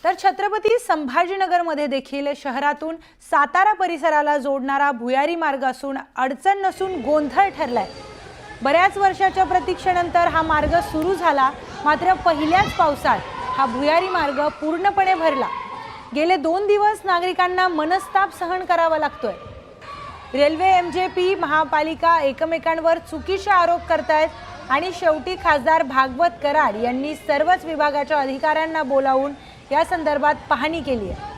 तर छत्रपती संभाजीनगरमध्ये देखील शहरातून सातारा परिसराला जोडणारा भुयारी मार्ग असून अडचण नसून गोंधळ ठरलाय। बऱ्याच वर्षाच्या प्रतीक्षेनंतर हा मार्ग सुरू झाला, मात्र पहिल्याच पावसात हा भुयारी मार्ग पूर्णपणे भरला। गेले 2 दिवस नागरिकांना मनस्ताप सहन करावा लागतोय। रेल्वे, एमजेपी, महापालिका एकमेकांवर चुकीचे आरोप करतायत आणि शेवटी खासदार भागवत कराड यांनी सर्वच विभागाच्या अधिकाऱ्यांना बोलावून या संदर्भात पाहणी केली आहे।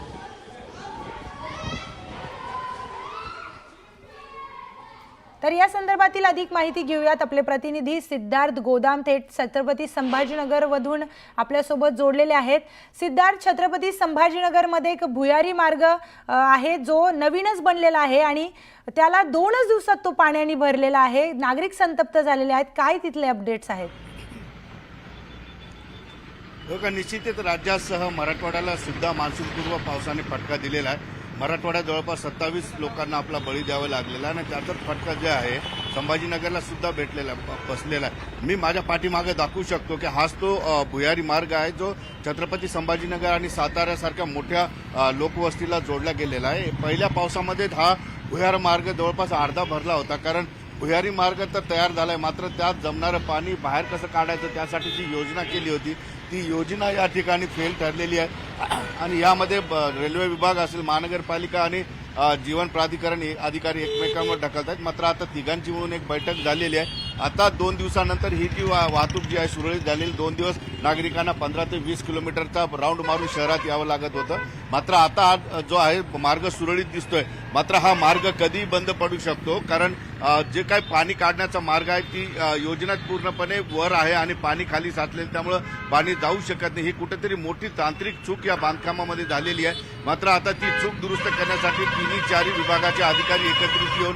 तर या संदर्भातील अधिक माहिती घेऊयात। आपले प्रतिनिधी सिद्धार्थ गोदाम थेट छत्रपती संभाजीनगर मधून आपल्या सोबत जोडलेले आहेत। सिद्धार्थ, छत्रपती संभाजीनगर मध्ये एक भुयारी मार्ग आहे जो नवीनच बनलेला आहे आणि त्याला 2च दिवसात तो पाण्याने भरलेला आहे। नागरिक संतप्त झालेले आहेत, काय तिथले अपडेट्स आहेत? निश्चितच राज्यासह मराठवाड्याला सुद्धा मान्सूनपूर्व पावसाने फटका दिलेला आहे। मराठवाड्यात जवळपास 27 लोकांना आपला बळी द्यावा लागलेला आहे आणि त्याचाच फटका जे आहे संभाजीनगरला सुद्धा बसलेला आहे। मी माझ्या पाठीमागे दाखवू शकतो की हाच तो भुयारी मार्ग आहे जो छत्रपती संभाजीनगर आणि साताऱ्यासारख्या मोठ्या लोकवस्तीला जोडला गेलेला आहे। पहिल्या पावसामध्ये हा भुयार मार्ग जवळपास अर्धा भरला होता, कारण भुयारी मार्ग तर तयार झालाय, मात्र त्यात जमणारं पाणी बाहेर कसं काढायचं त्यासाठी जी योजना केली होती ती योजना या ठिकाणी फेल ठरलेली आहे आणि यामध्ये रेल्वे विभाग असेल, महानगरपालिका आणि जीवन प्राधिकरण अधिकारी एकमेकांवर ढकलत आहेत। मात्र आता तिघांची मिळून एक बैठक झालेली आहे। आता 2 दिवसानंतर ही जी वाहतूक जी आहे सुरळीत झालेली। 2 दिवस नागरिकांना 15 ते 20 किलोमीटरचा राऊंड मारून शहरात यावं लागत होतं, मात्र आता जो आहे मार्ग सुरळीत दिसतोय। मात्र हा मार्ग कधी बंद पडू शकतो, कारण जे काही पाणी काढण्याचा मार्ग आहे ती योजना पूर्णपणे वर आहे आणि पाणी खाली साचलेलं, त्यामुळे पाणी जाऊ शकत नाही। ही कुठेतरी मोठी तांत्रिक चूक या बांधकामामध्ये झालेली आहे। मात्र आता ती चूक दुरुस्त करण्यासाठी 3-4 विभागाचे अधिकारी एकत्रित येऊन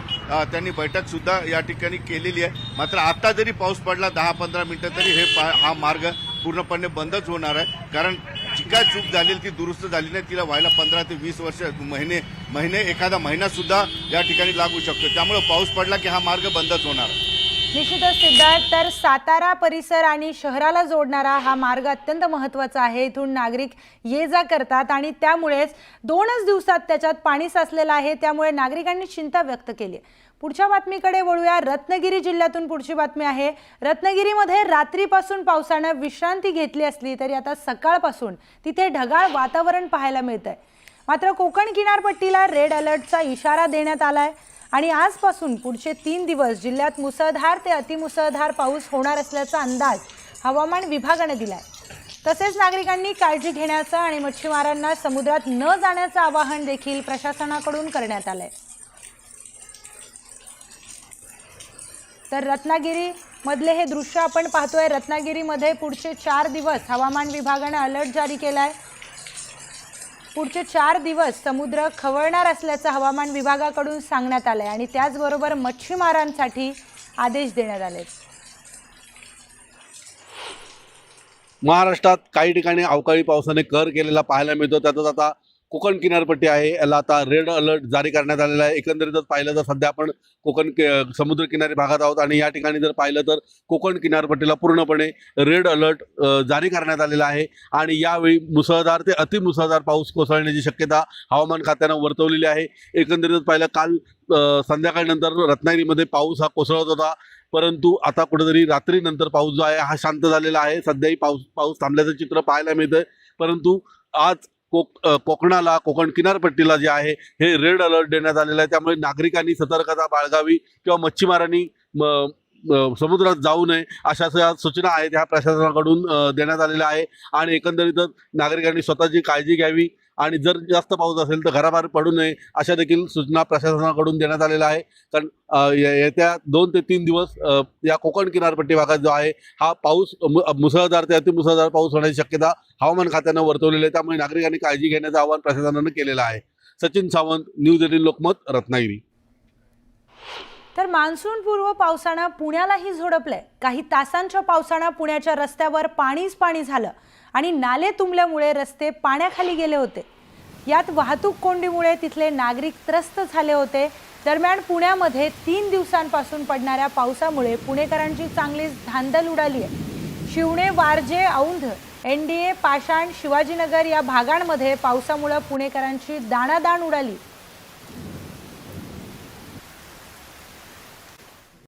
त्यांनी बैठक सुद्धा या ठिकाणी केलेली आहे। मात्र आता जरी पाऊस पडला 10-15 मिनिटं तरी हा मार्ग पूर्णपणे बंदच होणार आहे, कारण जी काय चूक झालेली ती दुरुस्त झाली नाही, तिला व्हायला 15 ते 20 वर्ष महिने एखादा महिना सुद्धा या ठिकाणी लागू शकतो। त्यामुळे पाऊस पडला की हा मार्ग बंदच होणार आहे। निश्चितच सिद्धार्थ, तर सातारा परिसर आणि शहराला जोडणारा हा मार्ग अत्यंत महत्त्वाचा आहे। इथून नागरिक ये जा करतात आणि त्यामुळेच 2च दिवसात त्याच्यात पाणी साचलेलं आहे, त्यामुळे नागरिकांनी चिंता व्यक्त केली। पुढच्या बातमीकडे वळूया। रत्नागिरी जिल्ह्यातून पुढची बातमी आहे। रत्नागिरीमध्ये रात्रीपासून पावसानं विश्रांती घेतली असली तरी आता सकाळपासून तिथे ढगाळ वातावरण पाहायला मिळतंय। मात्र कोकण किनारपट्टीला रेड अलर्टचा इशारा देण्यात आलाय आणि आजपासून पुढचे 3 दिवस जिल्ह्यात मुसळधार ते अतिमुसळधार पाऊस होणार असल्याचा अंदाज हवामान विभागाने दिलाय। तसेच नागरिकांनी काळजी घेण्याचं आणि मच्छीमारांना समुद्रात न जाण्याचं आवाहन देखील प्रशासनाकडून करण्यात आलंय। तर रत्नागिरी मधले हे दृश्य आपण पाहतोय। रत्नागिरीमध्ये पुढचे 4 दिवस हवामान विभागाने अलर्ट जारी केलाय। पुढचे 4 दिवस समुद्र खवळणार असल्याचं हवामान विभागाकडून सांगण्यात आलंय आणि त्याचबरोबर मच्छीमारांसाठी आदेश देण्यात आले। महाराष्ट्रात काही ठिकाणी अवकाळी पावसाने कहर केलेला पाहायला मिळतो। त्यातच आता कोकण किनारपट्टी आहे, याला आता रेड अलर्ट जारी करण्यात आलेला आहे। एकंदरीतच पाहिलं तर सध्या आपण कोकण समुद्र किनारी भागात आहोत आणि या ठिकाणी जर पाहिलं तर कोकण किनारपट्टीला पूर्णपणे रेड अलर्ट जारी करण्यात आलेला आहे आणि यावेळी मुसळधार ते अतिमुसळधार पाऊस कोसळण्याची शक्यता हवामान खात्यानं वर्तवलेली आहे। एकंदरीतच पाहिलं काल संध्याकाळनंतर रत्नागिरीमध्ये पाऊस हा कोसळत होता, परंतु आता कुठेतरी रात्रीनंतर पाऊस जो आहे हा शांत झालेला आहे। सध्याही पाऊस थांबल्याचं चित्र पाहायला मिळतंय, परंतु आज कोकणाला कोकण किनारपट्टीला जे आहे हे रेड अलर्ट देण्यात आलेला आहे। त्यामुळे नागरिकांनी सतर्कता बाळगावी किंवा मच्छीमारांनी समुद्रात जाऊ नये अशा सूचना आहेत ह्या प्रशासनाकडून देण्यात आलेल्या आहे आणि एकंदरीतच नागरिकांनी स्वतःची काळजी घ्यावी आणि जर जास्त पाऊस असेल तर घराबाहेर पडू नये अशा देखील सूचना प्रशासनाकडून देण्यात आलेल्या आहे। कारण येत्या 2 ते 3 दिवस या कोकण किनारपट्टी भागात जो आहे हा पाऊस मुसळधार ते अतिमुसळधार पाऊस होण्याची शक्यता हवामान खात्यानं वर्तवलेली आहे। त्यामुळे नागरिकांनी काळजी घेण्याचं आवाहन प्रशासनानं केलेलं आहे। सचिन सावंत, न्यूज 18 लोकमत, रत्नागिरी। तर मान्सून पूर्व पावसानं पुण्यालाही झोडपलंय। काही तासांच्या पावसानं पुण्याच्या रस्त्यावर पाणीच पाणी झालं आणि नाले तुंबल्यामुळे रस्ते पाण्याखाली गेले होते। यात वाहतूक कोंडीमुळे तिथले नागरिक त्रस्त झाले होते। दरम्यान पुण्यामध्ये 3 दिवसांपासून पडणाऱ्या पावसामुळे पुणेकरांची चांगलीच धांदल उडाली आहे। शिवणे, वारजे, औंध NDA, पाषाण, शिवाजीनगर या भागांमध्ये पावसामुळे पुणेकरांची दाणादाण उडाली।